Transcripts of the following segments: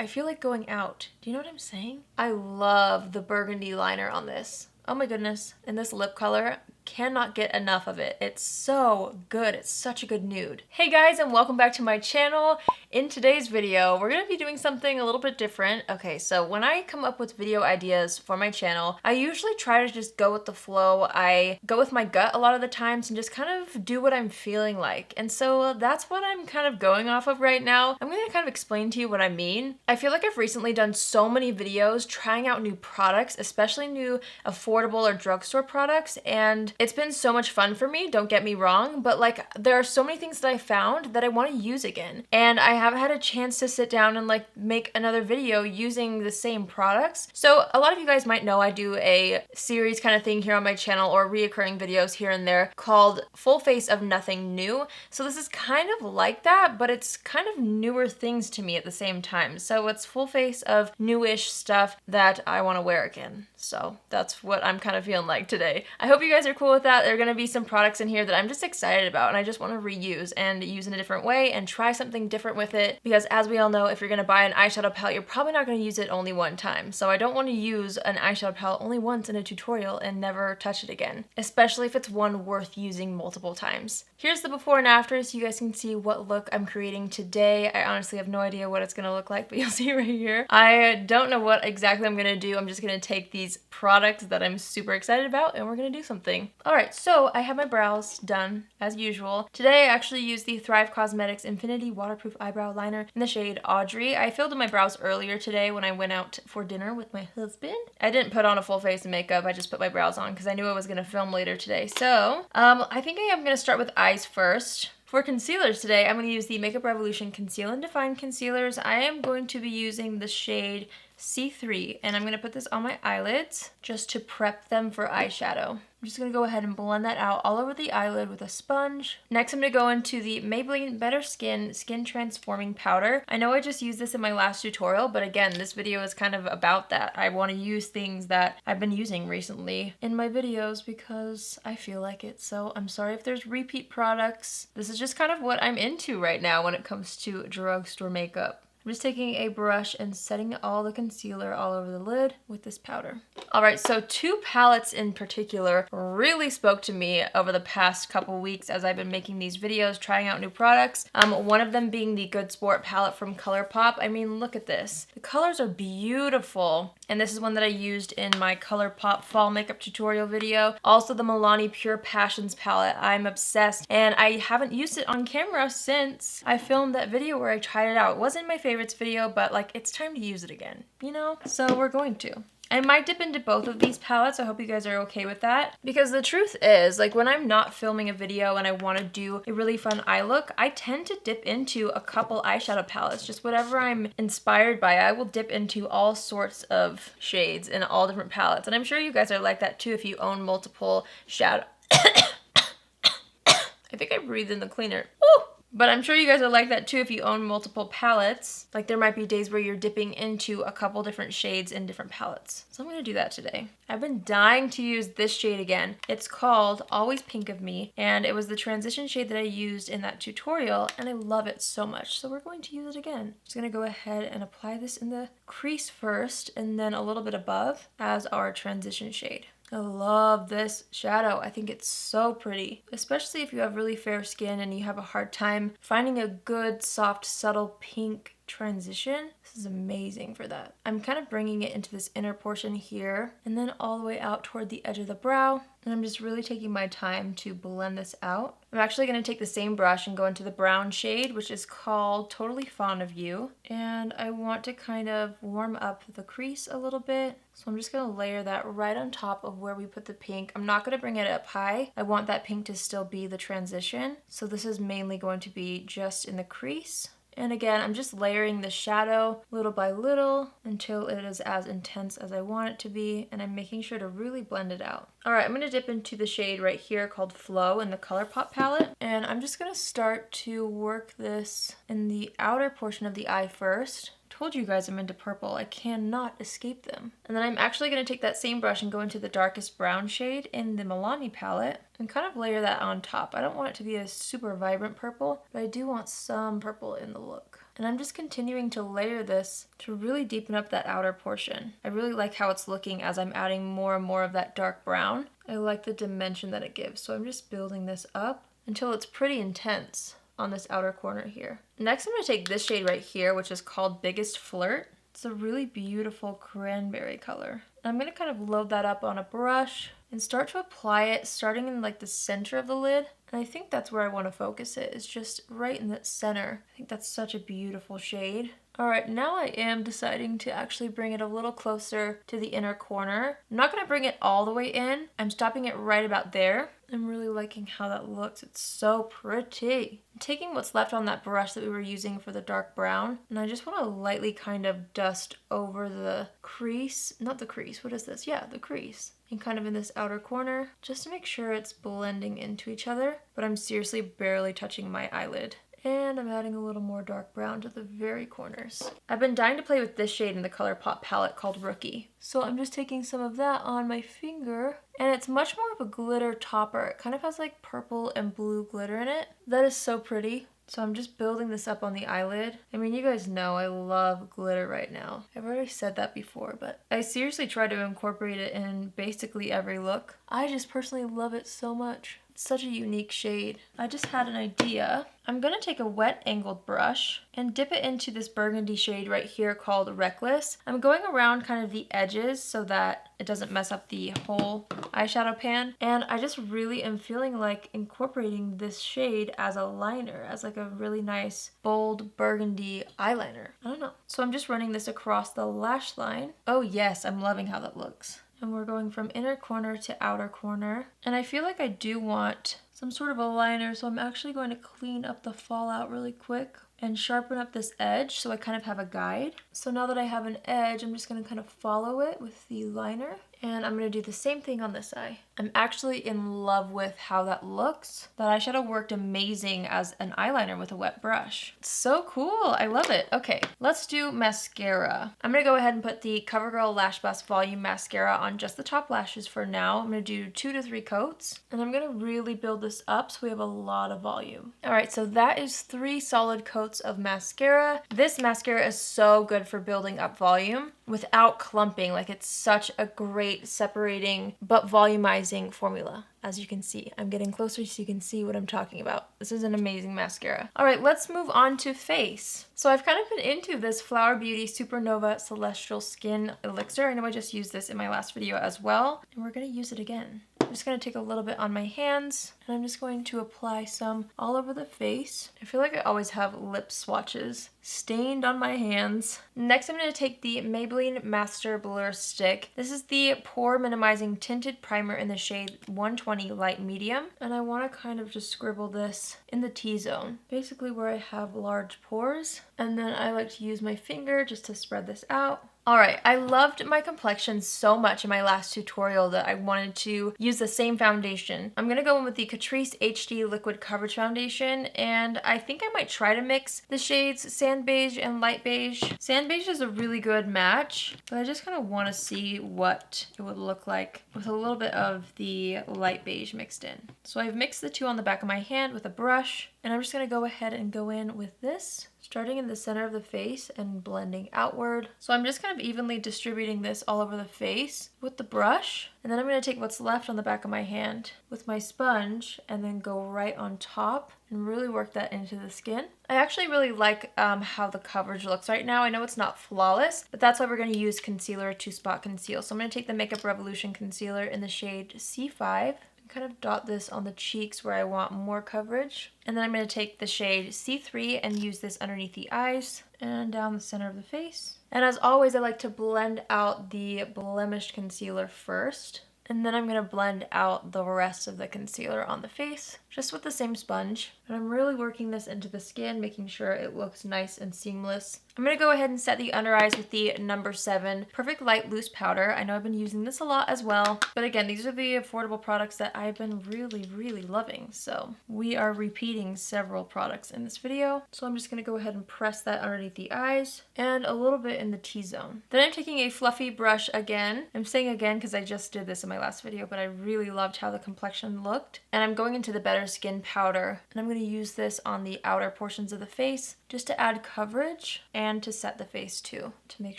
I feel like going out. Do you know what I'm saying? I love the burgundy liner on this. Oh my goodness. And this lip color, cannot get enough of it. It's so good. It's such a good nude. Hey guys, and welcome back to my channel. In today's video, we're gonna be doing something a little bit different. Okay, so when I come up with video ideas for my channel, I usually try to just go with the flow. I go with my gut a lot of the times and just kind of do what I'm feeling like. And so that's what I'm kind of going off of right now. I'm gonna kind of explain to you what I mean. I feel like I've recently done so many videos trying out new products, especially new affordable or drugstore products, and it's been so much fun for me, don't get me wrong, but like there are so many things that I found that I want to use again. And I haven't had a chance to sit down and like make another video using the same products. So a lot of you guys might know I do a series kind of thing here on my channel, or reoccurring videos here and there, called Full Face of Nothing New. So this is kind of like that, but it's kind of newer things to me at the same time. So it's full face of newish stuff that I want to wear again. So that's what I'm kind of feeling like today. I hope you guys are cool with that. There are going to be some products in here that I'm just excited about and I just want to reuse and use in a different way and try something different with it, because as we all know, if you're going to buy an eyeshadow palette, you're probably not going to use it only one time. So I don't want to use an eyeshadow palette only once in a tutorial and never touch it again, especially if it's one worth using multiple times. Here's the before and after so you guys can see what look I'm creating today. I honestly have no idea what it's going to look like, but you'll see right here. I don't know what exactly I'm going to do. I'm just going to take these products that I'm super excited about and we're going to do something. Alright, so I have my brows done as usual. Today I actually used the Thrive Cosmetics Infinity Waterproof Eyebrow Liner in the shade Audrey. I filled in my brows earlier today when I went out for dinner with my husband. I didn't put on a full face of makeup, I just put my brows on because I knew I was going to film later today. So, I think I am going to start with eyes first. For concealers today, I'm going to use the Makeup Revolution Conceal and Define Concealers. I am going to be using the shade C3, and I'm going to put this on my eyelids just to prep them for eyeshadow. I'm just going to go ahead and blend that out all over the eyelid with a sponge. Next, I'm going to go into the Maybelline Better Skin Skin Transforming Powder. I know I just used this in my last tutorial, but again, this video is kind of about that. I want to use things that I've been using recently in my videos because I feel like it. So I'm sorry if there's repeat products. This is just kind of what I'm into right now when it comes to drugstore makeup. I'm just taking a brush and setting all the concealer all over the lid with this powder. Alright, so two palettes in particular really spoke to me over the past couple weeks as I've been making these videos, trying out new products. One of them being the Good Sport palette from ColourPop. I mean, look at this. The colors are beautiful. And this is one that I used in my ColourPop fall makeup tutorial video. Also the Milani Pure Passions palette. I'm obsessed. And I haven't used it on camera since I filmed that video where I tried it out. It wasn't my favorites video, but like it's time to use it again, you know? So we're going to. I might dip into both of these palettes. I hope you guys are okay with that. Because the truth is, like when I'm not filming a video and I want to do a really fun eye look, I tend to dip into a couple eyeshadow palettes. Just whatever I'm inspired by, I will dip into all sorts of shades in all different palettes. And I'm sure you guys are like that too if you own multiple shadow. I think I breathed in the cleaner. Woo! But I'm sure you guys are like that too if you own multiple palettes. Like there might be days where you're dipping into a couple different shades in different palettes. So I'm gonna do that today. I've been dying to use this shade again. It's called Always Pink of Me, and it was the transition shade that I used in that tutorial, and I love it so much. So we're going to use it again. Just gonna go ahead and apply this in the crease first, and then a little bit above as our transition shade. I love this shadow. I think it's so pretty, especially if you have really fair skin and you have a hard time finding a good, soft, subtle pink transition. This is amazing for that. I'm kind of bringing it into this inner portion here and then all the way out toward the edge of the brow. And I'm just really taking my time to blend this out. I'm actually going to take the same brush and go into the brown shade, which is called Totally Fond of You. And I want to kind of warm up the crease a little bit. So I'm just going to layer that right on top of where we put the pink. I'm not going to bring it up high. I want that pink to still be the transition. So this is mainly going to be just in the crease. And again, I'm just layering the shadow little by little until it is as intense as I want it to be, and I'm making sure to really blend it out. Alright, I'm going to dip into the shade right here called Flow in the ColourPop palette, and I'm just going to start to work this in the outer portion of the eye first. Told you guys I'm into purple. I cannot escape them. And then I'm actually going to take that same brush and go into the darkest brown shade in the Milani palette and kind of layer that on top. I don't want it to be a super vibrant purple, but I do want some purple in the look. And I'm just continuing to layer this to really deepen up that outer portion. I really like how it's looking as I'm adding more and more of that dark brown. I like the dimension that it gives. So I'm just building this up until it's pretty intense on this outer corner here. Next, I'm going to take this shade right here, which is called Biggest Flirt. It's a really beautiful cranberry color. I'm going to kind of load that up on a brush and start to apply it starting in like the center of the lid. And I think that's where I want to focus it, is just right in the center. I think that's such a beautiful shade. All right, now I am deciding to actually bring it a little closer to the inner corner. I'm not going to bring it all the way in. I'm stopping it right about there. I'm really liking how that looks. It's so pretty. I'm taking what's left on that brush that we were using for the dark brown, and I just want to lightly kind of dust over the crease. Not the crease, what is this? Yeah, the crease. And kind of in this outer corner, just to make sure it's blending into each other, but I'm seriously barely touching my eyelid. And I'm adding a little more dark brown to the very corners. I've been dying to play with this shade in the ColourPop palette called Rookie. So I'm just taking some of that on my finger, and it's much more of a glitter topper. It kind of has like purple and blue glitter in it. That is so pretty. So I'm just building this up on the eyelid. I mean, you guys know I love glitter right now. I've already said that before, but I seriously try to incorporate it in basically every look. I just personally love it so much. It's such a unique shade. I just had an idea. I'm gonna take a wet angled brush and dip it into this burgundy shade right here called Reckless. I'm going around kind of the edges so that it doesn't mess up the whole eyeshadow pan. And I just really am feeling like incorporating this shade as a liner, as like a really nice bold burgundy eyeliner. I don't know. So I'm just running this across the lash line. Oh yes, I'm loving how that looks. And we're going from inner corner to outer corner. And I feel like I do want some sort of a liner, so I'm actually going to clean up the fallout really quick and sharpen up this edge so I kind of have a guide. So now that I have an edge, I'm just going to kind of follow it with the liner. And I'm going to do the same thing on this eye. I'm actually in love with how that looks. That eyeshadow worked amazing as an eyeliner with a wet brush. It's so cool. I love it. Okay, let's do mascara. I'm going to go ahead and put the Covergirl Lash Blast Volume Mascara on just the top lashes for now. I'm going to do 2 to 3 coats. And I'm going to really build this up so we have a lot of volume. All right, so that is 3 solid coats of mascara. This mascara is so good for building up volume without clumping. Like, it's such a great separating but volumizing formula. As you can see, I'm getting closer so you can see what I'm talking about. This is an amazing mascara. All right, let's move on to face. So I've kind of been into this Flower Beauty Supernova Celestial Skin Elixir. I know I just used this in my last video as well, and we're gonna use it again. I'm just gonna take a little bit on my hands, and I'm just going to apply some all over the face. I feel like I always have lip swatches stained on my hands. Next, I'm gonna take the Maybelline Master Blur Stick. This is the Pore Minimizing Tinted Primer in the shade 120 Light Medium. And I wanna kind of just scribble this in the T-zone, basically where I have large pores. And then I like to use my finger just to spread this out. Alright, I loved my complexion so much in my last tutorial that I wanted to use the same foundation. I'm going to go in with the Catrice HD Liquid Coverage Foundation, and I think I might try to mix the shades Sand Beige and Light Beige. Sand Beige is a really good match, but I just kind of want to see what it would look like with a little bit of the Light Beige mixed in. So I've mixed the two on the back of my hand with a brush, and I'm just going to go ahead and go in with this, starting in the center of the face and blending outward. So I'm just kind of evenly distributing this all over the face with the brush. And then I'm going to take what's left on the back of my hand with my sponge and then go right on top and really work that into the skin. I actually really like how the coverage looks right now. I know it's not flawless, but that's why we're going to use concealer to spot conceal. So I'm going to take the Makeup Revolution concealer in the shade C5. Kind of dot this on the cheeks where I want more coverage. And then I'm going to take the shade C3 and use this underneath the eyes and down the center of the face. And as always, I like to blend out the blemished concealer first. And then I'm going to blend out the rest of the concealer on the face, just with the same sponge. And I'm really working this into the skin, making sure it looks nice and seamless. I'm going to go ahead and set the under eyes with the number 7 Perfect Light Loose Powder. I know I've been using this a lot as well. But again, these are the affordable products that I've been really loving. So we are repeating several products in this video. So I'm just going to go ahead and press that underneath the eyes and a little bit in the T-zone. Then I'm taking a fluffy brush again. I'm saying again because I just did this in my last video, but I really loved how the complexion looked. And I'm going into the Better Better Skin Powder. And I'm going to use this on the outer portions of the face just to add coverage and to set the face too, to make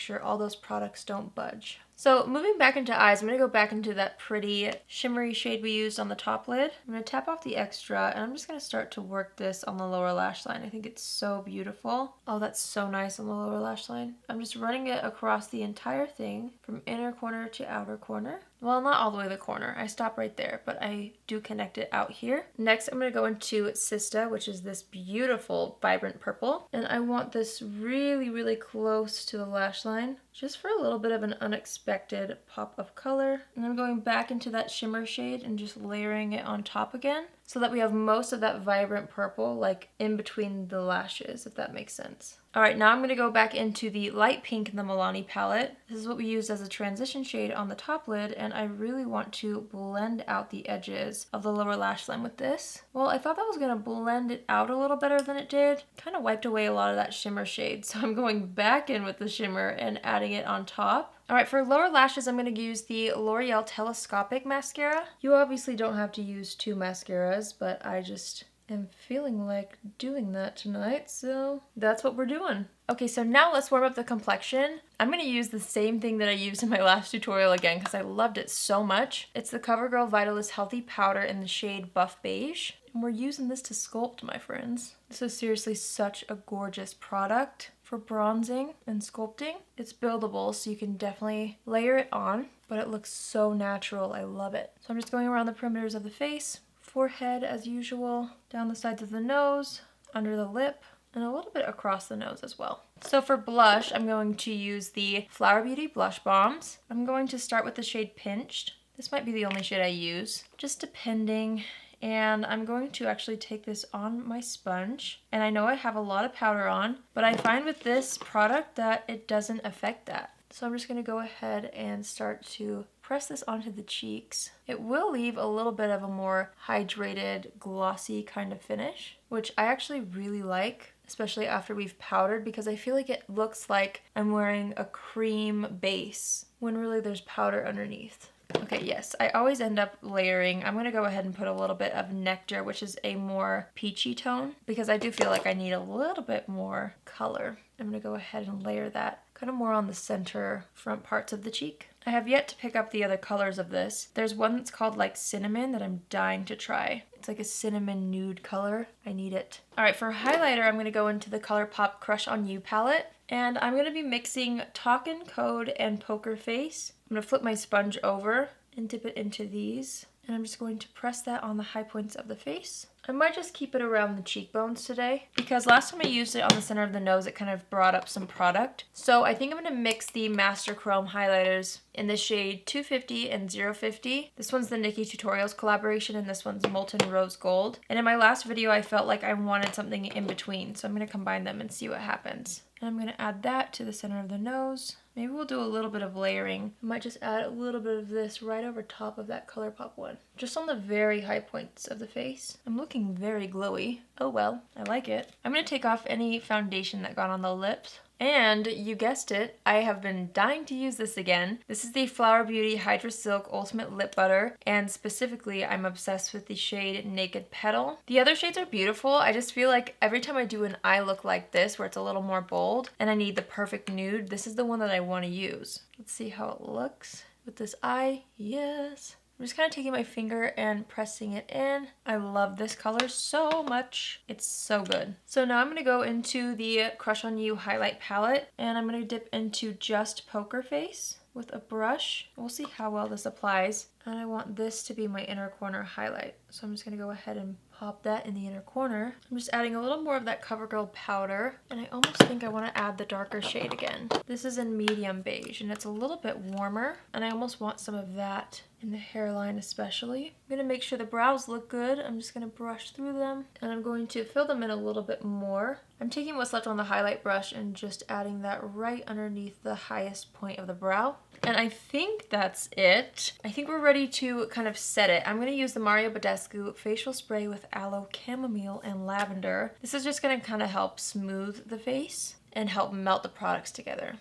sure all those products don't budge. So moving back into eyes, I'm going to go back into that pretty shimmery shade we used on the top lid. I'm going to tap off the extra and I'm just going to start to work this on the lower lash line. I think it's so beautiful. Oh, that's so nice on the lower lash line. I'm just running it across the entire thing from inner corner to outer corner. Well, not all the way to the corner. I stop right there, but I do connect it out here. Next, I'm going to go into Sista, which is this beautiful vibrant purple. And I want this really, really close to the lash line, just for a little bit of an unexpected pop of color. And I'm going back into that shimmer shade and just layering it on top again, so that we have most of that vibrant purple like in between the lashes, if that makes sense. All right, now I'm going to go back into the light pink in the Milani palette. This is what we used as a transition shade on the top lid, and I really want to blend out the edges of the lower lash line with this. Well, I thought that was going to blend it out a little better than it did. Kind of wiped away a lot of that shimmer shade, so I'm going back in with the shimmer and adding it on top. All right, for lower lashes, I'm going to use the L'Oreal Telescopic Mascara. You obviously don't have to use 2 mascaras, but I just am feeling like doing that tonight, so that's what we're doing. Okay, so now let's warm up the complexion. I'm going to use the same thing that I used in my last tutorial again because I loved it so much. It's the Covergirl Vitalist Healthy Powder in the shade Buff Beige. And we're using this to sculpt, my friends. This is seriously such a gorgeous product for bronzing and sculpting. It's buildable, so you can definitely layer it on, but it looks so natural. I love it. So I'm just going around the perimeters of the face, forehead as usual, down the sides of the nose, under the lip, and a little bit across the nose as well. So for blush, I'm going to use the Flower Beauty Blush Bombs. I'm going to start with the shade Pinched. This might be the only shade I use, just depending. And I'm going to actually take this on my sponge. And I know I have a lot of powder on, but I find with this product that it doesn't affect that. So I'm just going to go ahead and start to press this onto the cheeks. It will leave a little bit of a more hydrated, glossy kind of finish, which I actually really like, especially after we've powdered, because I feel like it looks like I'm wearing a cream base when really there's powder underneath. Okay, yes, I always end up layering. I'm going to go ahead and put a little bit of Nectar, which is a more peachy tone, because I do feel like I need a little bit more color. I'm going to go ahead and layer that kind of more on the center front parts of the cheek. I have yet to pick up the other colors of this. There's one that's called like cinnamon that I'm dying to try. It's like a cinnamon nude color. I need it. All right, for highlighter, I'm going to go into the ColourPop Crush on You palette. And I'm going to be mixing Talkin' Code and Poker Face. I'm going to flip my sponge over and dip it into these. And I'm just going to press that on the high points of the face. I might just keep it around the cheekbones today, because last time I used it on the center of the nose, it kind of brought up some product. So I think I'm going to mix the Master Chrome highlighters in the shade 250 and 050. This one's the Nikki Tutorials collaboration, and this one's Molten Rose Gold. And in my last video, I felt like I wanted something in between, so I'm going to combine them and see what happens. And I'm going to add that to the center of the nose. Maybe we'll do a little bit of layering. I might just add a little bit of this right over top of that ColourPop one, just on the very high points of the face. I'm looking very glowy. Oh well, I like it. I'm going to take off any foundation that got on the lips. And you guessed it, I have been dying to use this again. This is the Flower Beauty Hydra Silk Ultimate Lip Butter, and specifically I'm obsessed with the shade Naked Petal. The other shades are beautiful. I just feel like every time I do an eye look like this where it's a little more bold and I need the perfect nude, this is the one that I want to use. Let's see how it looks with this eye. Yes. I'm just kind of taking my finger and pressing it in. I love this color so much. It's so good. So now I'm going to go into the Crush on You highlight palette, and I'm going to dip into just Poker Face with a brush. We'll see how well this applies. And I want this to be my inner corner highlight. So I'm just going to go ahead and pop that in the inner corner. I'm just adding a little more of that CoverGirl powder, and I almost think I want to add the darker shade again. This is in medium beige, and it's a little bit warmer, and I almost want some of that in the hairline especially. I'm going to make sure the brows look good. I'm just going to brush through them, and I'm going to fill them in a little bit more. I'm taking what's left on the highlight brush and just adding that right underneath the highest point of the brow. And I think that's it. I think we're ready to kind of set it. I'm going to use the Mario Badescu facial spray with aloe, chamomile, and lavender. This is just going to kind of help smooth the face and help melt the products together.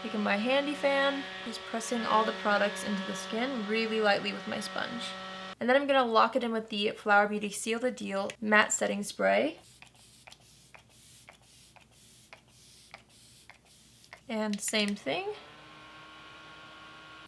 Taking my handy fan, just pressing all the products into the skin really lightly with my sponge. And then I'm going to lock it in with the Flower Beauty Seal the Deal Matte Setting Spray. And same thing.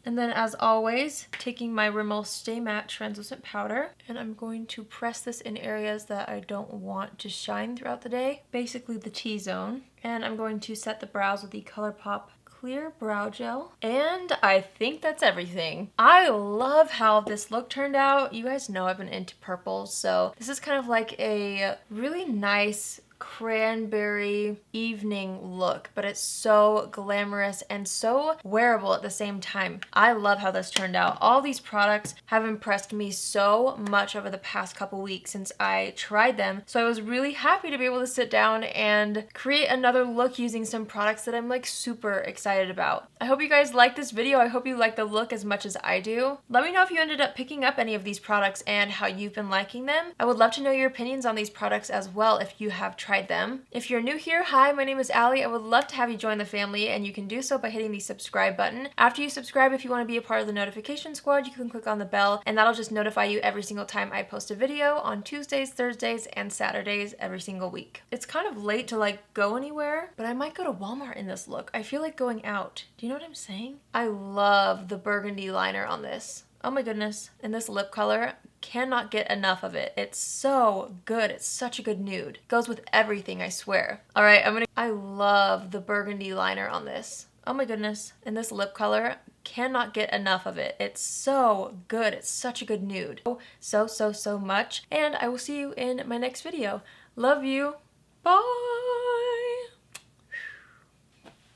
And then as always, taking my Rimmel Stay Matte Translucent Powder, and I'm going to press this in areas that I don't want to shine throughout the day, basically the T-zone. And I'm going to set the brows with the ColourPop Clear Brow Gel. And I think that's everything. I love how this look turned out. You guys know I've been into purples, so this is kind of like a really nice cranberry evening look, but it's so glamorous and so wearable at the same time. I love how this turned out. All these products have impressed me so much over the past couple weeks since I tried them, so I was really happy to be able to sit down and create another look using some products that I'm like super excited about. I hope you guys like this video. I hope you like the look as much as I do. Let me know if you ended up picking up any of these products and how you've been liking them. I would love to know your opinions on these products as well if you have tried them. If you're new here, hi, my name is Allie. I would love to have you join the family, and you can do so by hitting the subscribe button. After you subscribe, if you want to be a part of the notification squad, you can click on the bell, and that'll just notify you every single time I post a video on Tuesdays, Thursdays, and Saturdays every single week. It's kind of late to like go anywhere, but I might go to Walmart in this look. I feel like going out. Do you know what I'm saying? I love the burgundy liner on this. Oh my goodness. And this lip color, cannot get enough of it. It's so good. It's such a good nude. It goes with everything, I swear. All right, I love the burgundy liner on this. Oh my goodness. And this lip color, cannot get enough of it. It's so good. It's such a good nude. So much. And I will see you in my next video. Love you. Bye.